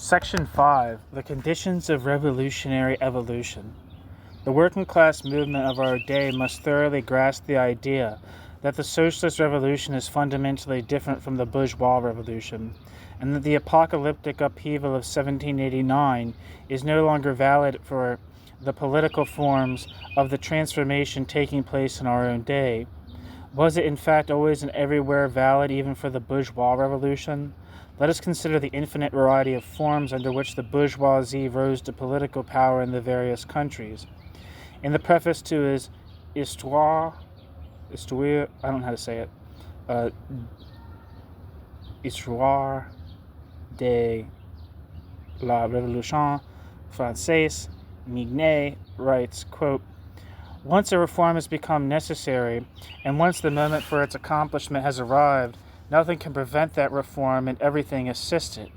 Section 5. The Conditions of Revolutionary Evolution. The working class movement of our day must thoroughly grasp the idea that the socialist revolution is fundamentally different from the bourgeois revolution, and that the apocalyptic upheaval of 1789 is no longer valid for the political forms of the transformation taking place in our own day. Was it in fact always and everywhere valid even for the bourgeois revolution? Let us consider the infinite variety of forms under which the bourgeoisie rose to political power in the various countries. In the preface to his Histoire, I don't know how to say it, Histoire de la Révolution Française, Mignet writes, quote, "Once a reform has become necessary, and once the moment for its accomplishment has arrived, nothing can prevent that reform and everything assist it.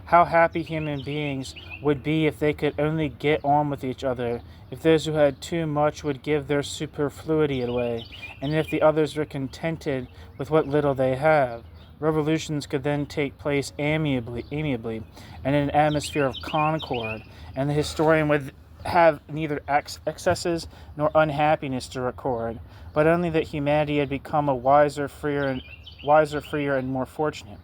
How happy human beings would be if they could only get on with each other, if those who had too much would give their superfluity away, and if the others were contented with what little they have. Revolutions could then take place amiably, and in an atmosphere of concord, and the historian would have neither excesses nor unhappiness to record, but only that humanity had become a wiser, freer, and more fortunate.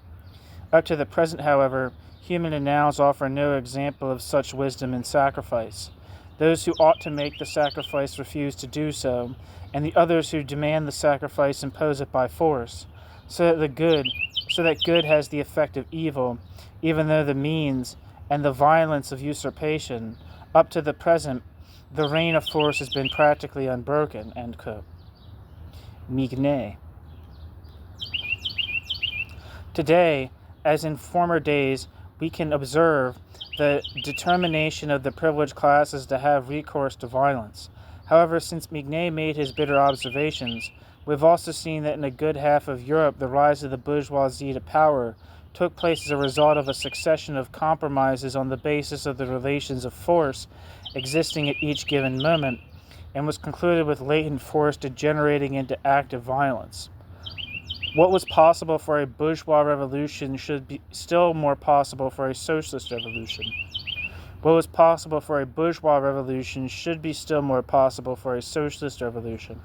Up to the present, however, human annals offer no example of such wisdom and sacrifice. Those who ought to make the sacrifice refuse to do so, and the others who demand the sacrifice impose it by force, so that good has the effect of evil, even though the means and the violence of usurpation. Up to the present, the reign of force has been practically unbroken." End quote. Mignet. Today, as in former days, we can observe the determination of the privileged classes to have recourse to violence. However, since Mignet made his bitter observations, we've also seen that in a good half of Europe the rise of the bourgeoisie to power took place as a result of a succession of compromises on the basis of the relations of force existing at each given moment, and was concluded with latent force degenerating into active violence. What was possible for a bourgeois revolution should be still more possible for a socialist revolution. What was possible for a bourgeois revolution should be still more possible for a socialist revolution.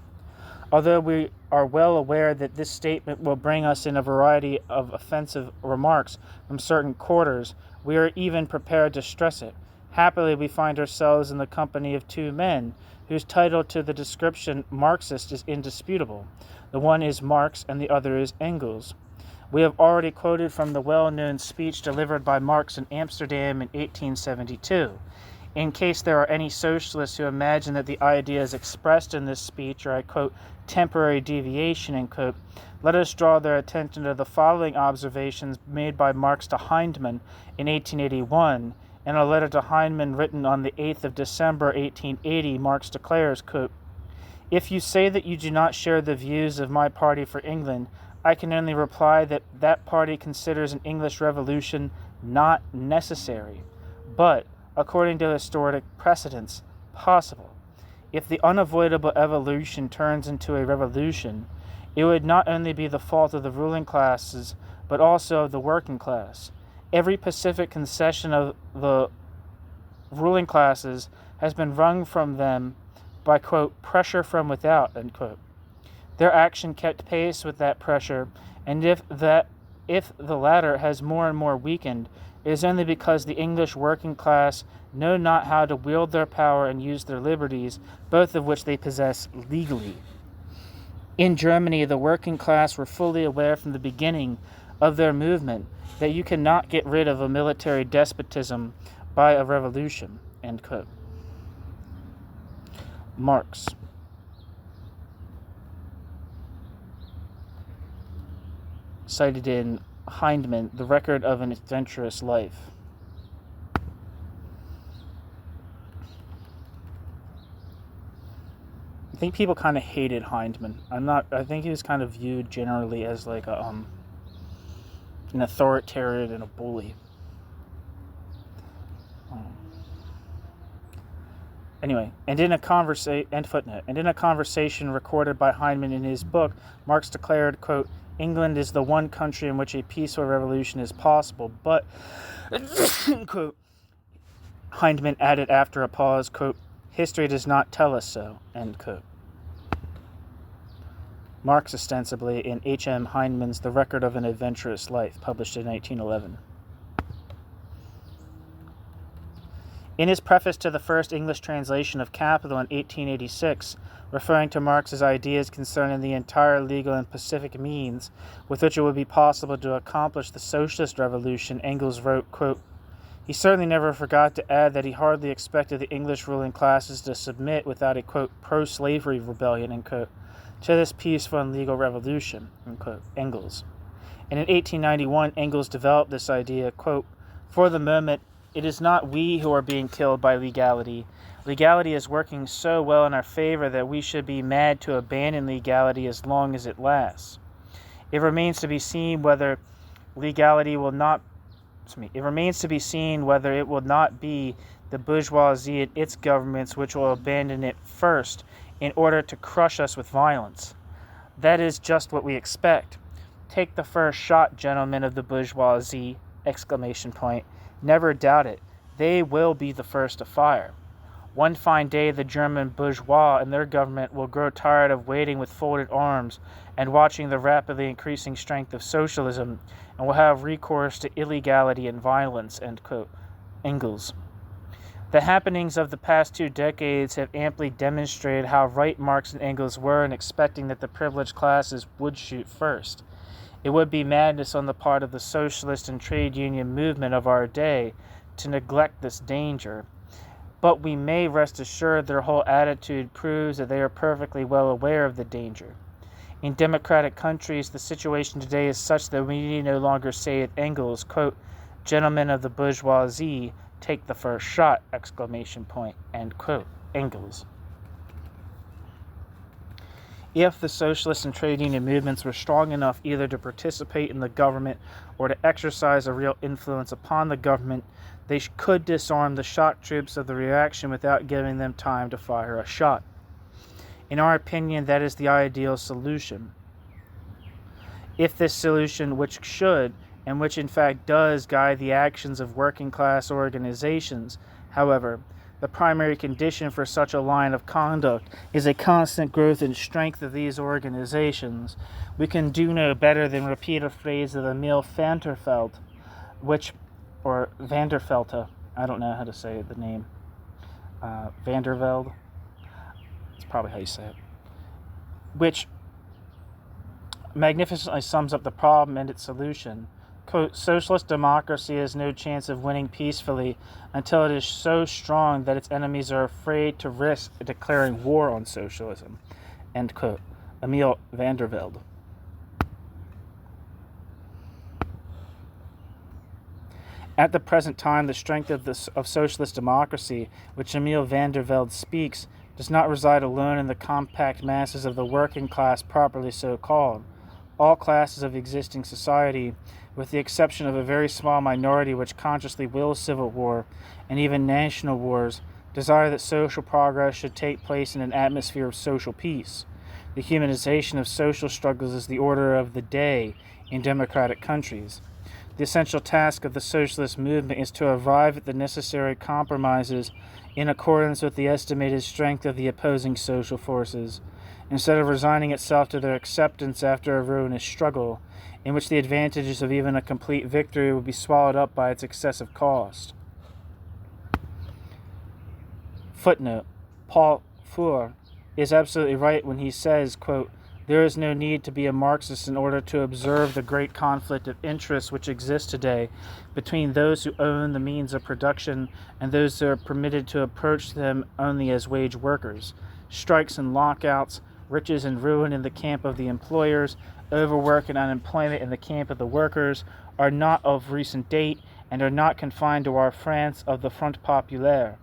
Although we are well aware that this statement will bring us in a variety of offensive remarks from certain quarters, we are even prepared to stress it. Happily, we find ourselves in the company of two men whose title to the description Marxist is indisputable. The one is Marx and the other is Engels. We have already quoted from the well-known speech delivered by Marx in Amsterdam in 1872. In case there are any socialists who imagine that the ideas expressed in this speech are a, quote, temporary deviation, end quote, let us draw their attention to the following observations made by Marx to Hyndman in 1881. In a letter to Hyndman written on the 8th of December 1880, Marx declares, quote, "If you say that you do not share the views of my party for England, I can only reply that that party considers an English revolution not necessary, but, according to historic precedents, possible. If the unavoidable evolution turns into a revolution, it would not only be the fault of the ruling classes, but also of the working class. Every pacific concession of the ruling classes has been wrung from them by, quote, pressure from without, end quote. Their action kept pace with that pressure, and if the latter has more and more weakened, it is only because the English working class know not how to wield their power and use their liberties, both of which they possess legally. In Germany, the working class were fully aware from the beginning of their movement that you cannot get rid of a military despotism by a revolution," end quote. Marx. Cited in Hyndman, The Record of an Adventurous Life. I think people kind of hated Hyndman. I think he was kind of viewed generally as like an authoritarian and a bully. Anyway, and in a conversation recorded by Hyndman in his book, Marx declared, quote, England is the one country in which a peaceful revolution is possible, but, quote, Hyndman added after a pause, quote, history does not tell us so, end quote. Marx ostensibly in H.M. Hyndman's The Record of an Adventurous Life, published in 1911. In his preface to the first English translation of Capital in 1886, referring to Marx's ideas concerning the entire legal and pacific means with which it would be possible to accomplish the socialist revolution, Engels wrote, quote, he certainly never forgot to add that he hardly expected the English ruling classes to submit without a, quote, pro-slavery rebellion, end quote, to this peaceful and legal revolution, end quote, Engels. And in 1891, Engels developed this idea, quote, for the moment, it is not we who are being killed by legality. Legality is working so well in our favor that we should be mad to abandon legality as long as it lasts. It remains to be seen whether it will not be the bourgeoisie and its governments which will abandon it first in order to crush us with violence. That is just what we expect. Take the first shot, gentlemen of the bourgeoisie! Exclamation point. Never doubt it. They will be the first to fire. One fine day the German bourgeois and their government will grow tired of waiting with folded arms and watching the rapidly increasing strength of socialism, and will have recourse to illegality and violence, end quote. Engels. The happenings of the past 2 decades have amply demonstrated how right Marx and Engels were in expecting that the privileged classes would shoot first. It would be madness on the part of the socialist and trade union movement of our day to neglect this danger. But we may rest assured their whole attitude proves that they are perfectly well aware of the danger. In democratic countries, the situation today is such that we need no longer say at Engels, quote, gentlemen of the bourgeoisie, take the first shot, exclamation point, end quote, Engels. If the socialist and trade union movements were strong enough either to participate in the government or to exercise a real influence upon the government, they could disarm the shock troops of the reaction without giving them time to fire a shot. In our opinion, that is the ideal solution. If this solution, which should, and which in fact does, guide the actions of working class organizations, however, the primary condition for such a line of conduct is a constant growth and strength of these organizations, we can do no better than repeat a phrase of Emil Vandervelde, or Vandervelte, I don't know how to say the name, Vandervelde, that's probably how you say it, which magnificently sums up the problem and its solution. Quote, socialist democracy has no chance of winning peacefully until it is so strong that its enemies are afraid to risk declaring war on socialism. End quote. Emil Vandervelde. At the present time, the strength of socialist democracy, which Emil Vandervelde speaks, does not reside alone in the compact masses of the working class properly so called. All classes of existing society, with the exception of a very small minority which consciously wills civil war and even national wars, desire that social progress should take place in an atmosphere of social peace. The humanization of social struggles is the order of the day in democratic countries. The essential task of the socialist movement is to arrive at the necessary compromises in accordance with the estimated strength of the opposing social forces, instead of resigning itself to their acceptance after a ruinous struggle, in which the advantages of even a complete victory would be swallowed up by its excessive cost. Footnote. Paul Four is absolutely right when he says, quote, there is no need to be a Marxist in order to observe the great conflict of interests which exists today between those who own the means of production and those who are permitted to approach them only as wage workers. Strikes and lockouts, riches and ruin in the camp of the employers, overwork and unemployment in the camp of the workers are not of recent date and are not confined to our France of the Front Populaire.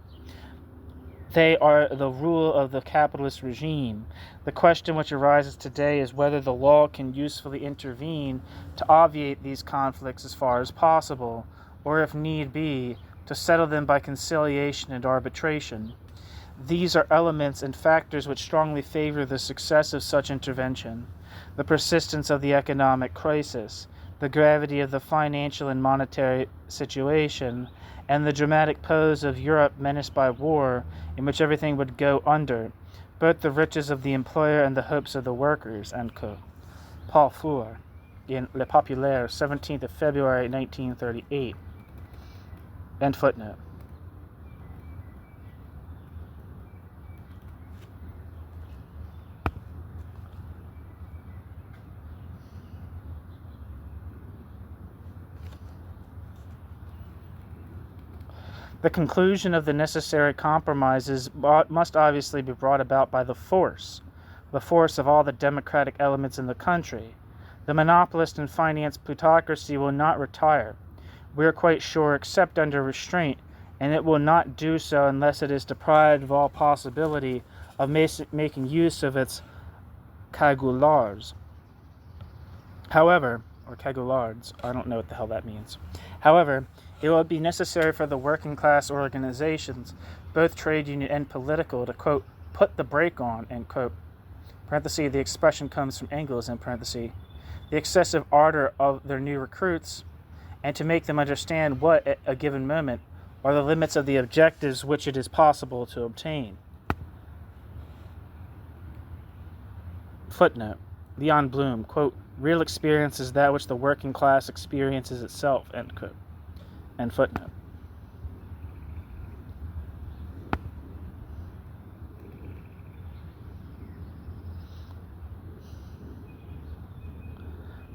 They are the rule of the capitalist regime. The question which arises today is whether the law can usefully intervene to obviate these conflicts as far as possible, or if need be, to settle them by conciliation and arbitration. These are elements and factors which strongly favor the success of such intervention. the persistence of the economic crisis, the gravity of the financial and monetary situation, and the dramatic pose of Europe menaced by war, in which everything would go under, both the riches of the employer and the hopes of the workers." End quote. Paul Four, in Le Populaire, 17th of February, 1938. End footnote. The conclusion of the necessary compromises must obviously be brought about by the force of all the democratic elements in the country. The monopolist and finance plutocracy will not retire, we are quite sure, except under restraint, and it will not do so unless it is deprived of all possibility of making use of its cagoulards. However, or cagoulards, I don't know what the hell that means. However, it will be necessary for the working class organizations, both trade union and political, to, quote, put the brake on, end quote. Parenthesis, the expression comes from Engels, in parenthesis, the excessive ardor of their new recruits, and to make them understand what, at a given moment, are the limits of the objectives which it is possible to obtain. Footnote. Leon Blum, quote, real experience is that which the working class experiences itself, end quote. End footnote.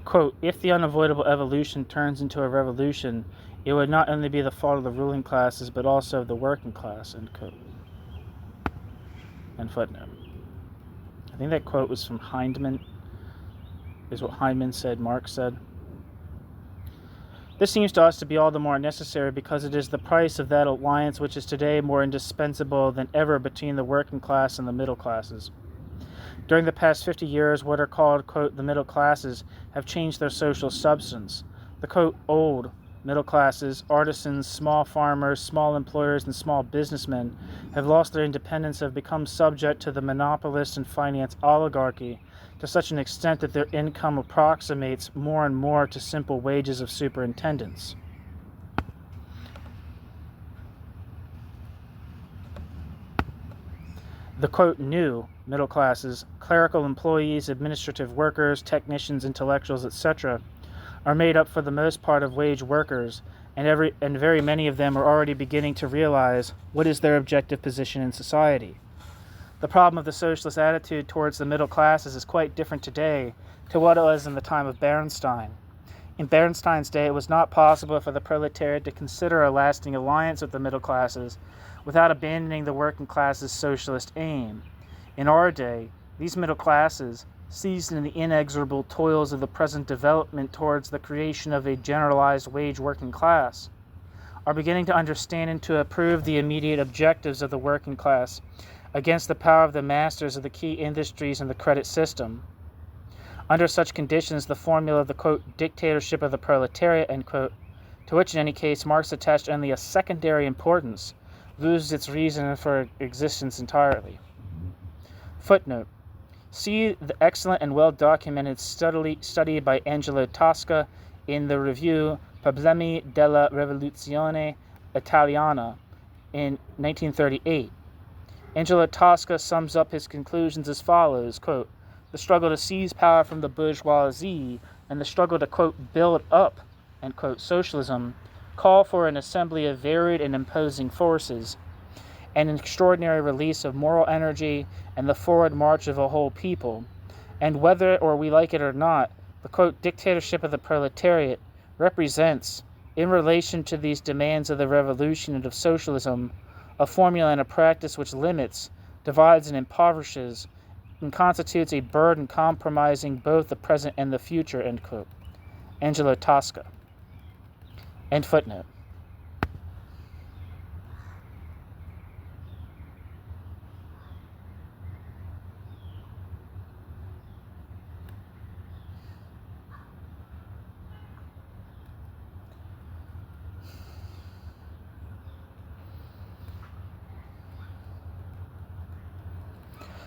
Quote, if the unavoidable evolution turns into a revolution, it would not only be the fault of the ruling classes, but also of the working class, end quote. End footnote. I think that quote was from Hyndman, is what Hyndman said, Marx said. This seems to us to be all the more necessary because it is the price of that alliance which is today more indispensable than ever between the working class and the middle classes. During the past 50 years, what are called, quote, the middle classes have changed their social substance. The, quote, old middle classes, artisans, small farmers, small employers, and small businessmen have lost their independence and have become subject to the monopolist and finance oligarchy to such an extent that their income approximates more and more to simple wages of superintendents. The, quote, new middle classes, clerical employees, administrative workers, technicians, intellectuals, etc., are made up for the most part of wage workers, and very many of them are already beginning to realize what is their objective position in society. The problem of the socialist attitude towards the middle classes is quite different today to what it was in the time of Bernstein. In Bernstein's day, it was not possible for the proletariat to consider a lasting alliance with the middle classes without abandoning the working class's socialist aim. In our day, these middle classes, seized in the inexorable toils of the present development towards the creation of a generalized wage working class, are beginning to understand and to approve the immediate objectives of the working class against the power of the masters of the key industries and the credit system. Under such conditions, the formula of the, quote, dictatorship of the proletariat, end quote, to which in any case Marx attached only a secondary importance, loses its reason for existence entirely. Footnote. See the excellent and well-documented study by Angelo Tosca in the review Problemi della Rivoluzione Italiana in 1938. Angelo Tosca sums up his conclusions as follows, quote, the struggle to seize power from the bourgeoisie and the struggle to, quote, build up, end quote, socialism call for an assembly of varied and imposing forces, and an extraordinary release of moral energy and the forward march of a whole people. And whether or we like it or not, the, quote, dictatorship of the proletariat represents, in relation to these demands of the revolution and of socialism, a formula and a practice which limits, divides, and impoverishes, and constitutes a burden compromising both the present and the future, end quote. Angelo Tosca. End footnote.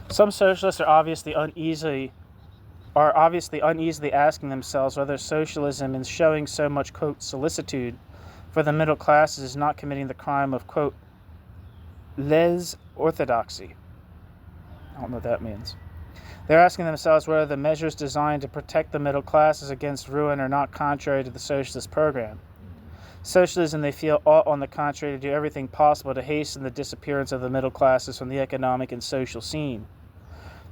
Some socialists are obviously uneasy are obviously uneasily asking themselves whether socialism, in showing so much, quote, solicitude for the middle classes, is not committing the crime of, quote, les orthodoxy. I don't know what that means. They're asking themselves whether the measures designed to protect the middle classes against ruin are not contrary to the socialist program. Socialism, they feel, ought, on the contrary, to do everything possible to hasten the disappearance of the middle classes from the economic and social scene.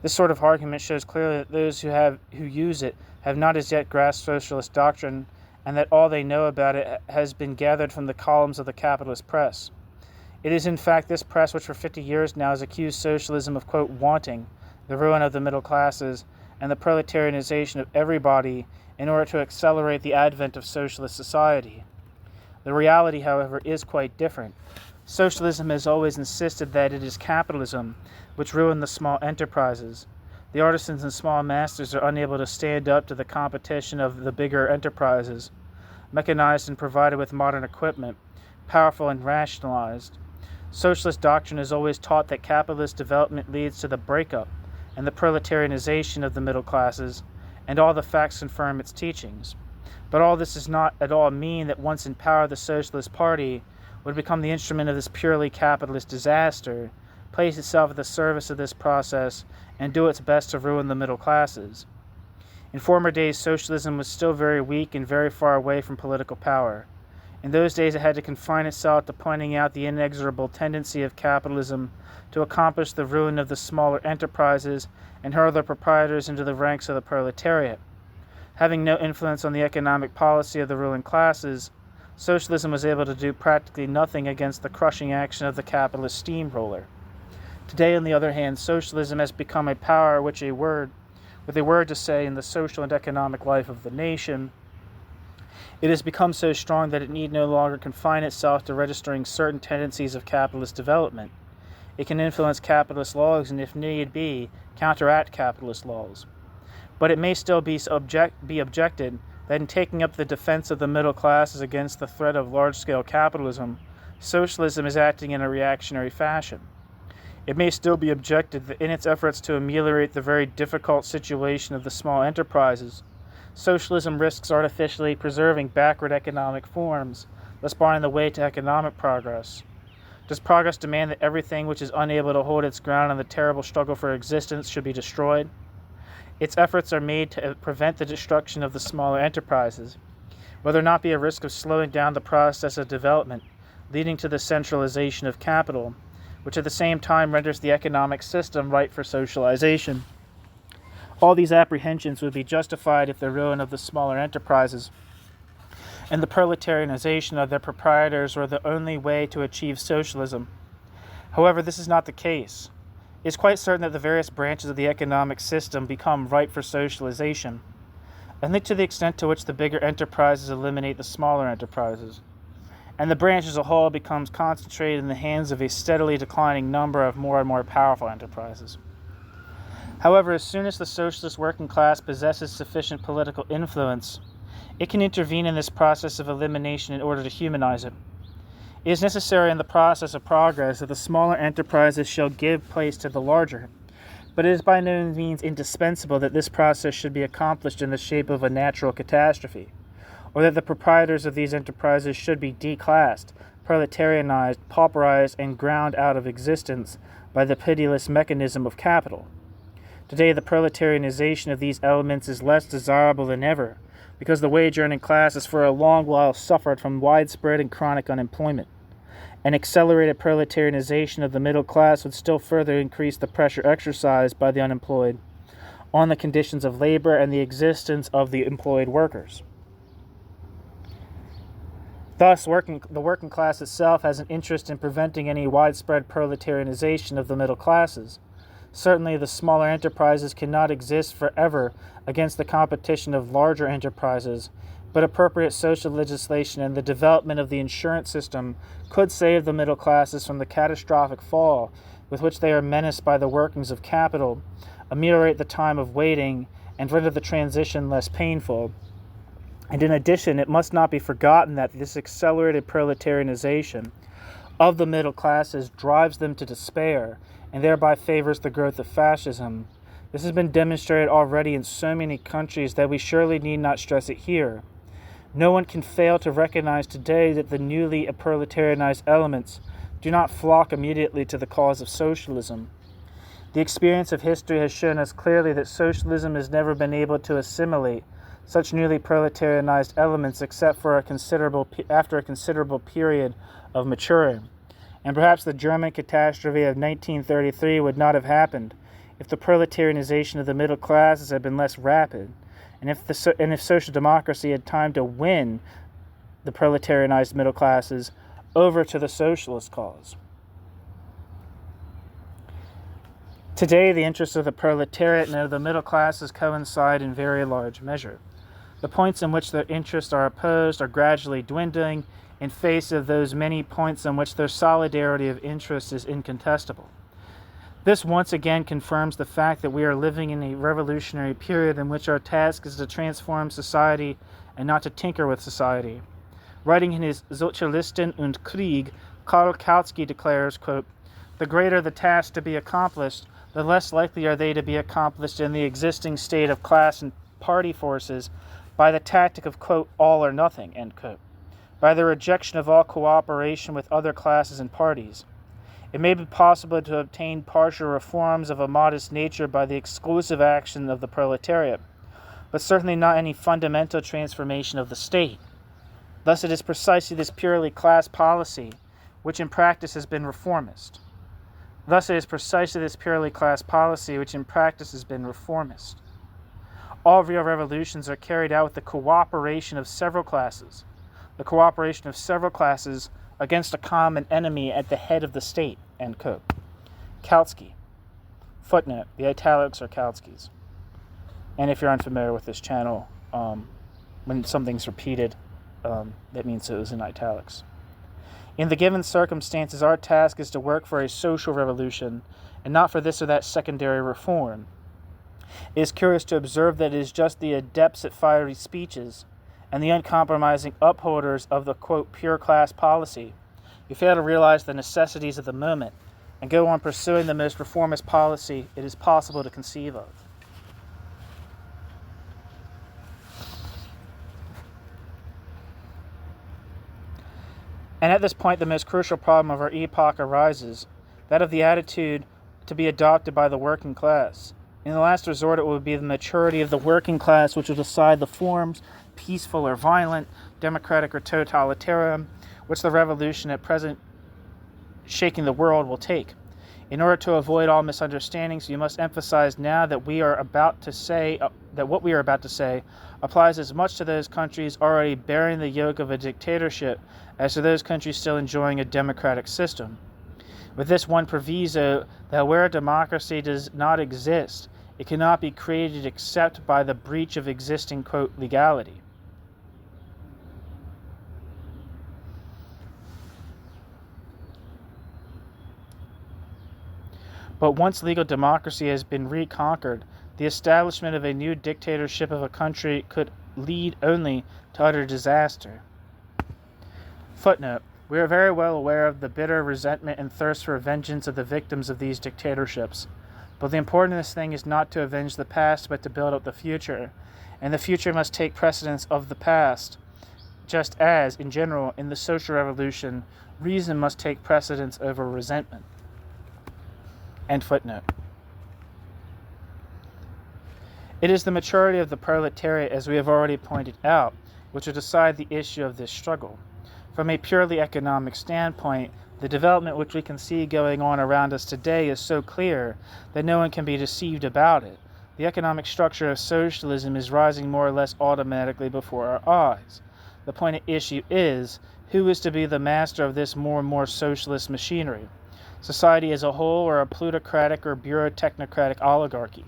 This sort of argument shows clearly that those who use it have not as yet grasped socialist doctrine, and that all they know about it has been gathered from the columns of the capitalist press. It is in fact this press which for 50 years now has accused socialism of, quote, wanting the ruin of the middle classes and the proletarianization of everybody in order to accelerate the advent of socialist society. The reality, however, is quite different. Socialism has always insisted that it is capitalism which ruined the small enterprises. The artisans and small masters are unable to stand up to the competition of the bigger enterprises, mechanized and provided with modern equipment, powerful and rationalized. Socialist doctrine has always taught that capitalist development leads to the breakup and the proletarianization of the middle classes, and all the facts confirm its teachings. But all this does not at all mean that once in power the Socialist Party would become the instrument of this purely capitalist disaster, place itself at the service of this process, and do its best to ruin the middle classes. In former days, socialism was still very weak and very far away from political power. In those days, it had to confine itself to pointing out the inexorable tendency of capitalism to accomplish the ruin of the smaller enterprises and hurl their proprietors into the ranks of the proletariat. Having no influence on the economic policy of the ruling classes, socialism was able to do practically nothing against the crushing action of the capitalist steamroller. Today, on the other hand, socialism has become a power with a word to say in the social and economic life of the nation. It has become so strong that it need no longer confine itself to registering certain tendencies of capitalist development. It can influence capitalist laws and, if need be, counteract capitalist laws. But it may still be objected that in taking up the defense of the middle classes against the threat of large-scale capitalism, socialism is acting in a reactionary fashion. It may still be objected that in its efforts to ameliorate the very difficult situation of the small enterprises, socialism risks artificially preserving backward economic forms, thus barring the way to economic progress. Does progress demand that everything which is unable to hold its ground in the terrible struggle for existence should be destroyed? Its efforts are made to prevent the destruction of the smaller enterprises. Will there not be a risk of slowing down the process of development, leading to the centralization of capital, which at the same time renders the economic system ripe for socialization? All these apprehensions would be justified if the ruin of the smaller enterprises and the proletarianization of their proprietors were the only way to achieve socialism. However, this is not the case. It is quite certain that the various branches of the economic system become ripe for socialization, only to the extent to which the bigger enterprises eliminate the smaller enterprises, and the branch as a whole becomes concentrated in the hands of a steadily declining number of more and more powerful enterprises. However, as soon as the socialist working class possesses sufficient political influence, it can intervene in this process of elimination in order to humanize it. It is necessary in the process of progress that the smaller enterprises shall give place to the larger, but it is by no means indispensable that this process should be accomplished in the shape of a natural catastrophe, or that the proprietors of these enterprises should be declassed, proletarianized, pauperized, and ground out of existence by the pitiless mechanism of capital. Today, the proletarianization of these elements is less desirable than ever, because the wage-earning class has for a long while suffered from widespread and chronic unemployment. An accelerated proletarianization of the middle class would still further increase the pressure exercised by the unemployed on the conditions of labor and the existence of the employed workers. Thus, the working class itself has an interest in preventing any widespread proletarianization of the middle classes. Certainly, the smaller enterprises cannot exist forever against the competition of larger enterprises, but appropriate social legislation and the development of the insurance system could save the middle classes from the catastrophic fall with which they are menaced by the workings of capital, ameliorate the time of waiting, and render the transition less painful. And in addition, it must not be forgotten that this accelerated proletarianization of the middle classes drives them to despair, and thereby favors the growth of fascism, This has been demonstrated already in so many countries that we surely need not stress it here. No one can fail to recognize today that the newly proletarianized elements do not flock immediately to the cause of socialism. The experience of history has shown us clearly that socialism has never been able to assimilate such newly proletarianized elements except for after a considerable period of maturing. And perhaps the German catastrophe of 1933 would not have happened if the proletarianization of the middle classes had been less rapid, and if social democracy had time to win the proletarianized middle classes over to the socialist cause. Today, the interests of the proletariat and of the middle classes coincide in very large measure. The points in which their interests are opposed are gradually dwindling in face of those many points in which their solidarity of interest is incontestable. This once again confirms the fact that we are living in a revolutionary period in which our task is to transform society and not to tinker with society. Writing in his Sozialisten und Krieg, Karl Kautsky declares, quote, "The greater the task to be accomplished, the less likely are they to be accomplished in the existing state of class and party forces by the tactic of, quote, all or nothing," end quote, by the rejection of all cooperation with other classes and parties. It may be possible to obtain partial reforms of a modest nature by the exclusive action of the proletariat, but certainly not any fundamental transformation of the state. Thus it is precisely this purely class policy which in practice has been reformist. All real revolutions are carried out with the cooperation of several classes. Against a common enemy at the head of the state, end quote. Kautsky. Footnote, the italics are Kautsky's. And if you're unfamiliar with this channel, when something's repeated, that means it was in italics. In the given circumstances, our task is to work for a social revolution, and not for this or that secondary reform. It is curious to observe that it is just the adepts at fiery speeches and the uncompromising upholders of the, quote, pure class policy who fail to realize the necessities of the moment and go on pursuing the most reformist policy it is possible to conceive of. And at this point, the most crucial problem of our epoch arises, that of the attitude to be adopted by the working class. In the last resort, it will be the maturity of the working class which will decide the forms, peaceful or violent, democratic or totalitarian, which the revolution at present shaking the world will take. In order to avoid all misunderstandings, you must emphasize now that what we are about to say applies as much to those countries already bearing the yoke of a dictatorship as to those countries still enjoying a democratic system. With this one proviso, that where democracy does not exist, it cannot be created except by the breach of existing, quote, legality. But once legal democracy has been reconquered, the establishment of a new dictatorship of a country could lead only to utter disaster. Footnote. We are very well aware of the bitter resentment and thirst for vengeance of the victims of these dictatorships. But the important thing is not to avenge the past, but to build up the future. And the future must take precedence of the past. Just as, in general, in the social revolution, reason must take precedence over resentment. End footnote. It is the maturity of the proletariat, as we have already pointed out, which will decide the issue of this struggle. From a purely economic standpoint, the development which we can see going on around us today is so clear that no one can be deceived about it. The economic structure of socialism is rising more or less automatically before our eyes. The point at issue is, who is to be the master of this more and more socialist machinery? Society as a whole, or a plutocratic or bureaucratic oligarchy?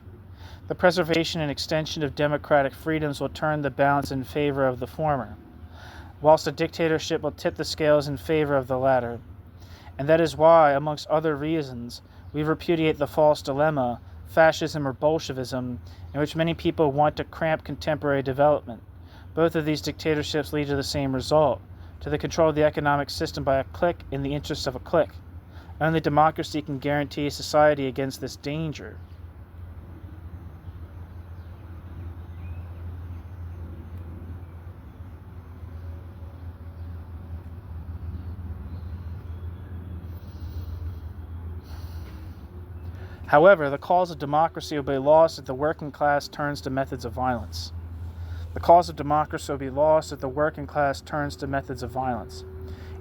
The preservation and extension of democratic freedoms will turn the balance in favor of the former, whilst a dictatorship will tip the scales in favor of the latter. And that is why, amongst other reasons, we repudiate the false dilemma, fascism or Bolshevism, in which many people want to cramp contemporary development. Both of these dictatorships lead to the same result, to the control of the economic system by a clique in the interests of a clique. Only democracy can guarantee society against this danger. However, the cause of democracy will be lost if the working class turns to methods of violence. The cause of democracy will be lost if the working class turns to methods of violence.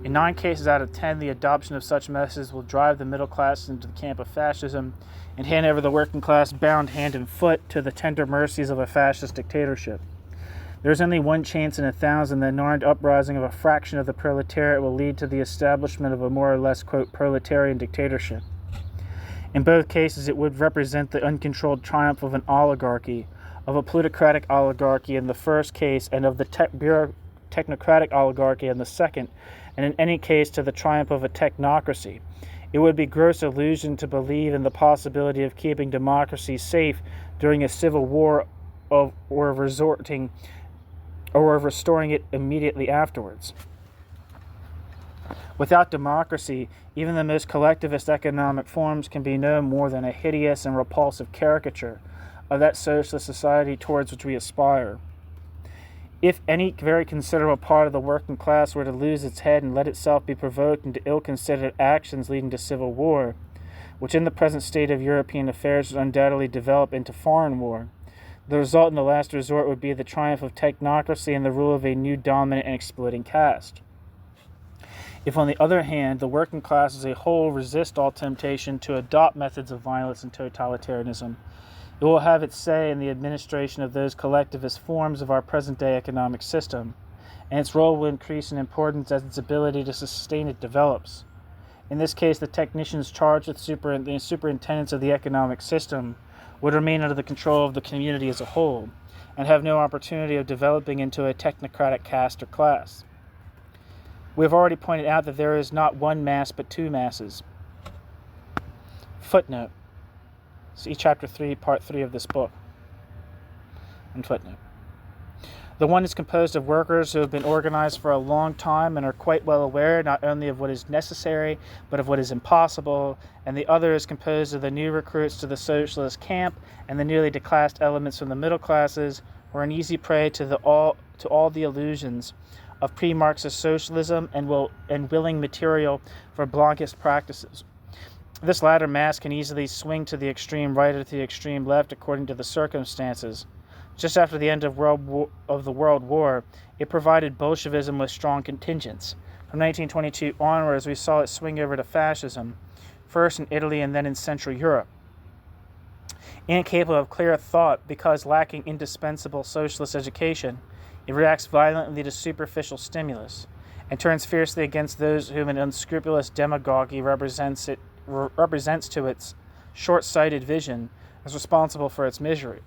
In 9 cases out of 10, the adoption of such methods will drive the middle class into the camp of fascism and hand over the working class bound hand and foot to the tender mercies of a fascist dictatorship. There is only one chance in 1,000 that an armed uprising of a fraction of the proletariat will lead to the establishment of a more or less, quote, proletarian dictatorship. In both cases, it would represent the uncontrolled triumph of an oligarchy, of a plutocratic oligarchy in the first case, and of the technocratic oligarchy in the second, and in any case to the triumph of a technocracy. It would be gross illusion to believe in the possibility of keeping democracy safe during a civil war or restoring it immediately afterwards. Without democracy, even the most collectivist economic forms can be no more than a hideous and repulsive caricature of that socialist society towards which we aspire. If any very considerable part of the working class were to lose its head and let itself be provoked into ill-considered actions leading to civil war, which in the present state of European affairs would undoubtedly develop into foreign war, the result in the last resort would be the triumph of technocracy and the rule of a new dominant and exploiting caste. If, on the other hand, the working class as a whole resist all temptation to adopt methods of violence and totalitarianism, it will have its say in the administration of those collectivist forms of our present-day economic system, and its role will increase in importance as its ability to sustain it develops. In this case, the technicians charged with the superintendence of the economic system would remain under the control of the community as a whole, and have no opportunity of developing into a technocratic caste or class. We have already pointed out that there is not one mass but two masses. Footnote. See Chapter 3, Part 3 of this book. And footnote. The one is composed of workers who have been organized for a long time and are quite well aware not only of what is necessary, but of what is impossible, and the other is composed of the new recruits to the socialist camp and the newly declassed elements from the middle classes, who are an easy prey to all the illusions of pre-Marxist socialism and willing material for Blanquist practices. This latter mass can easily swing to the extreme right or to the extreme left according to the circumstances. Just after the end of the World War, it provided Bolshevism with strong contingents. From 1922 onwards, we saw it swing over to fascism, first in Italy and then in Central Europe. Incapable of clear thought because lacking indispensable socialist education, it reacts violently to superficial stimulus and turns fiercely against those whom an unscrupulous demagogy represents to its short-sighted vision as responsible for its misery.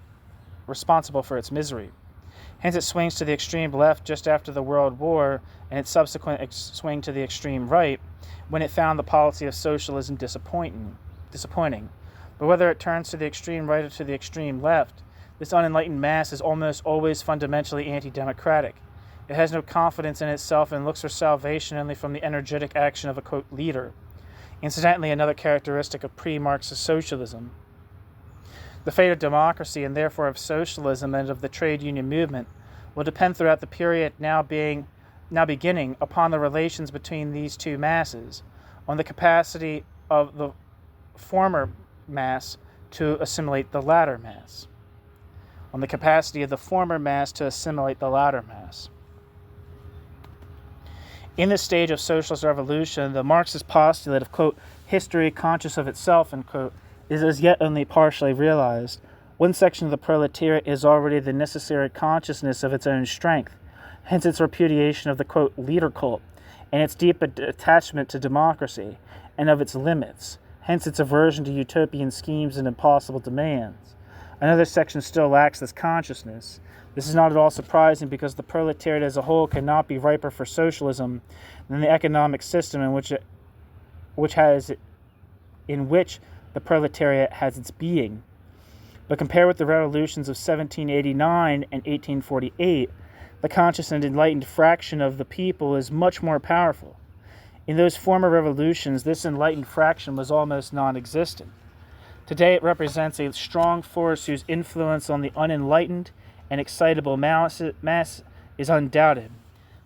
Hence it swings to the extreme left just after the World War, and its subsequent swing to the extreme right when it found the policy of socialism disappointing. But whether it turns to the extreme right or to the extreme left, this unenlightened mass is almost always fundamentally anti-democratic. It has no confidence in itself and looks for salvation only from the energetic action of a, quote, leader. Incidentally, another characteristic of pre-Marxist socialism. The fate of democracy, and therefore of socialism and of the trade union movement, will depend throughout the period now beginning upon the relations between these two masses, on the capacity of the former mass to assimilate the latter mass. On the capacity of the former mass to assimilate the latter mass. In this stage of socialist revolution, the Marxist postulate of, quote, history conscious of itself, end quote, is as yet only partially realized. One section of the proletariat is already the necessary consciousness of its own strength, hence its repudiation of the, quote, leader cult, and its deep attachment to democracy, and of its limits, hence its aversion to utopian schemes and impossible demands. Another section still lacks this consciousness. This is not at all surprising because the proletariat as a whole cannot be riper for socialism than the economic system in which the proletariat has its being. But compared with the revolutions of 1789 and 1848, the conscious and enlightened fraction of the people is much more powerful. In those former revolutions, this enlightened fraction was almost non-existent. Today it represents a strong force whose influence on the unenlightened and excitable mass is undoubted.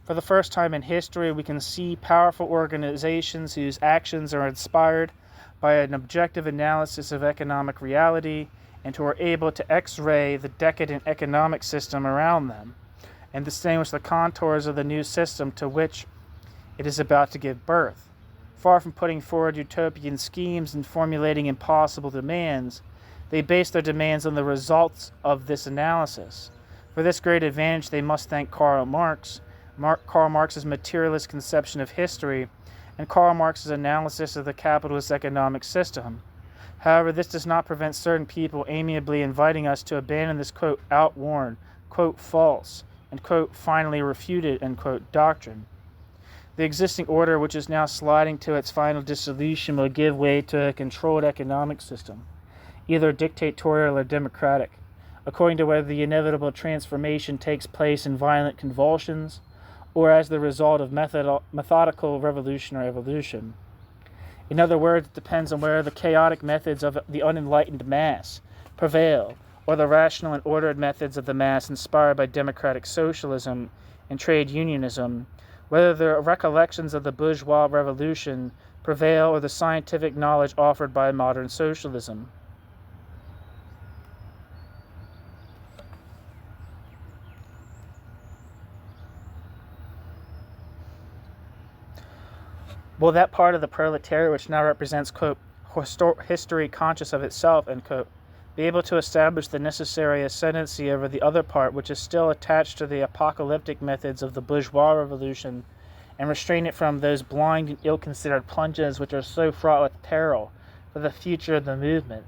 For the first time in history, we can see powerful organizations whose actions are inspired by an objective analysis of economic reality and who are able to x-ray the decadent economic system around them and distinguish the contours of the new system to which it is about to give birth. Far from putting forward utopian schemes and formulating impossible demands, they base their demands on the results of this analysis. For this great advantage, they must thank Karl Marx, Karl Marx's materialist conception of history, and Karl Marx's analysis of the capitalist economic system. However, this does not prevent certain people amiably inviting us to abandon this, quote, outworn, quote, false, and, quote, finally refuted, end quote, doctrine. The existing order, which is now sliding to its final dissolution, will give way to a controlled economic system, either dictatorial or democratic, according to whether the inevitable transformation takes place in violent convulsions or as the result of methodical revolution or evolution. In other words, it depends on whether the chaotic methods of the unenlightened mass prevail, or the rational and ordered methods of the mass inspired by democratic socialism and trade unionism, whether the recollections of the bourgeois revolution prevail or the scientific knowledge offered by modern socialism. Will that part of the proletariat which now represents, quote, history conscious of itself, end quote, be able to establish the necessary ascendancy over the other part which is still attached to the apocalyptic methods of the bourgeois revolution and restrain it from those blind and ill-considered plunges which are so fraught with peril for the future of the movement?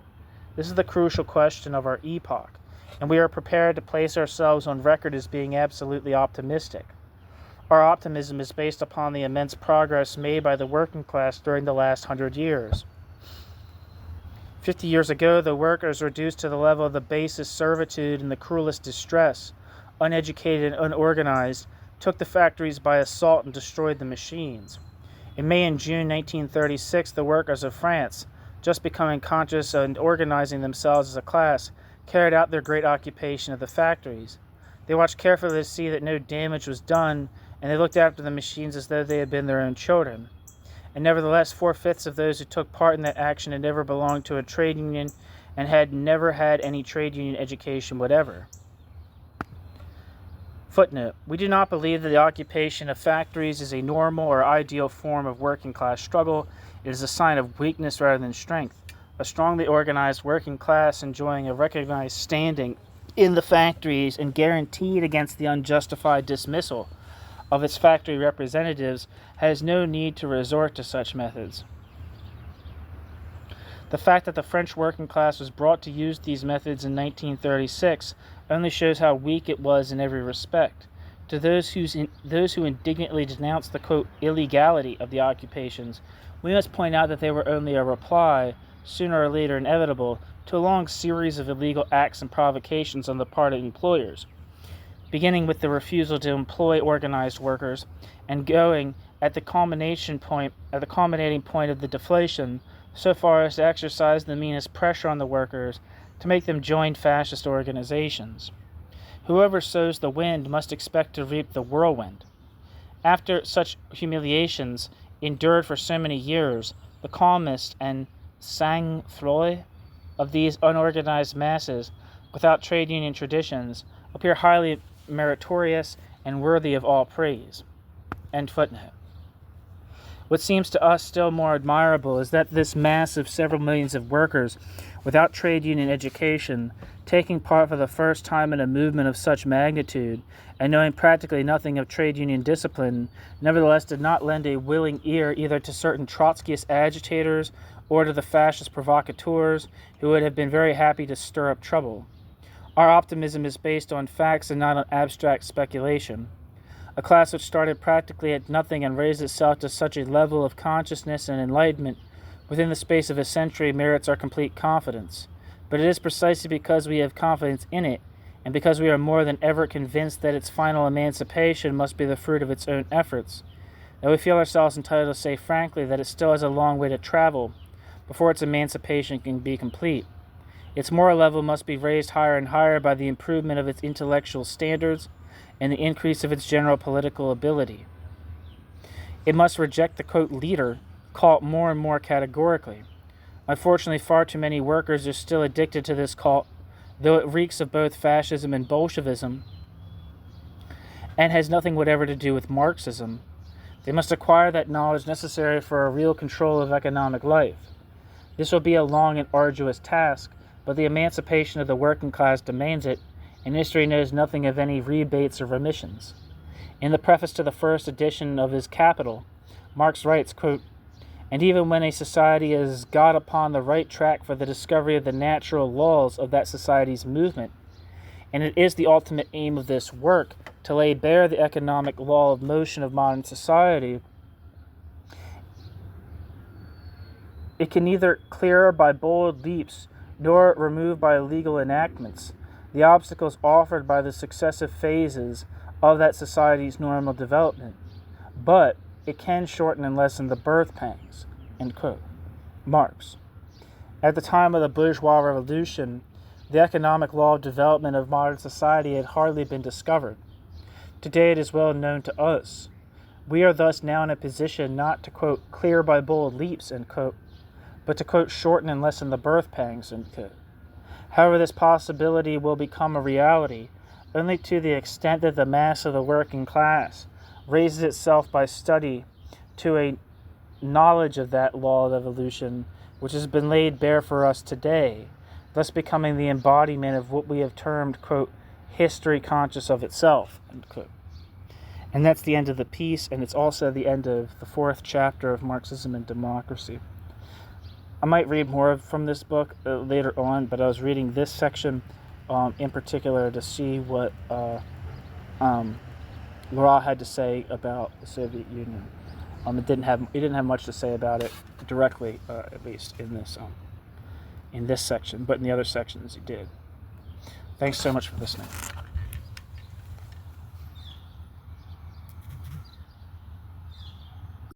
This is the crucial question of our epoch, and we are prepared to place ourselves on record as being absolutely optimistic. Our optimism is based upon the immense progress made by the working class during the last 100 years. 50 years ago, the workers, reduced to the level of the basest servitude and the cruelest distress, uneducated and unorganized, took the factories by assault and destroyed the machines. In May and June 1936, the workers of France, just becoming conscious and organizing themselves as a class, carried out their great occupation of the factories. They watched carefully to see that no damage was done, and they looked after the machines as though they had been their own children. And nevertheless, 4/5 of those who took part in that action had never belonged to a trade union and had never had any trade union education whatever. Footnote: we do not believe that the occupation of factories is a normal or ideal form of working class struggle. It is a sign of weakness rather than strength. A strongly organized working class enjoying a recognized standing in the factories and guaranteed against the unjustified dismissal of its factory representatives has no need to resort to such methods. The fact that the French working class was brought to use these methods in 1936 only shows how weak it was in every respect. To those who indignantly denounce the, quote, illegality of the occupations, we must point out that they were only a reply, sooner or later inevitable, to a long series of illegal acts and provocations on the part of employers, beginning with the refusal to employ organized workers and going at the culminating point of the deflation so far as to exercise the meanest pressure on the workers to make them join fascist organizations. Whoever sows the wind must expect to reap the whirlwind. After such humiliations endured for so many years, the calmest and sang-froid of these unorganized masses without trade union traditions appear highly meritorious and worthy of all praise. End footnote. What seems to us still more admirable is that this mass of several millions of workers without trade union education, taking part for the first time in a movement of such magnitude, and knowing practically nothing of trade union discipline, nevertheless did not lend a willing ear either to certain Trotskyist agitators or to the fascist provocateurs who would have been very happy to stir up trouble. Our optimism is based on facts and not on abstract speculation. A class which started practically at nothing and raised itself to such a level of consciousness and enlightenment within the space of a century merits our complete confidence. But it is precisely because we have confidence in it, and because we are more than ever convinced that its final emancipation must be the fruit of its own efforts, that we feel ourselves entitled to say frankly that it still has a long way to travel before its emancipation can be complete. Its moral level must be raised higher and higher by the improvement of its intellectual standards and the increase of its general political ability. It must reject the, quote, leader cult more and more categorically. Unfortunately, far too many workers are still addicted to this cult, though it reeks of both fascism and Bolshevism, and has nothing whatever to do with Marxism. They must acquire that knowledge necessary for a real control of economic life. This will be a long and arduous task, but the emancipation of the working class demands it, and history knows nothing of any rebates or remissions. In the preface to the first edition of his Capital, Marx writes, quote, "And even when a society is got upon the right track for the discovery of the natural laws of that society's movement, and it is the ultimate aim of this work to lay bare the economic law of motion of modern society, it can neither clear by bold leaps nor remove by legal enactments the obstacles offered by the successive phases of that society's normal development, but it can shorten and lessen the birth pangs." End quote. Marx. At the time of the bourgeois revolution, the economic law of development of modern society had hardly been discovered. Today it is well known to us. We are thus now in a position not to, quote, "clear by bold leaps," end quote, but to, quote, "shorten and lessen the birth pangs," end quote. However, this possibility will become a reality only to the extent that the mass of the working class raises itself by study to a knowledge of that law of evolution which has been laid bare for us today, thus becoming the embodiment of what we have termed, quote, "history conscious of itself," end quote. And that's the end of the piece, and it's also the end of the 4th chapter of Marxism and Democracy. I might read more from this book later on, but I was reading this section in particular to see what Laurat had to say about the Soviet Union. He didn't have much to say about it directly, at least in this section, but in the other sections he did. Thanks so much for listening.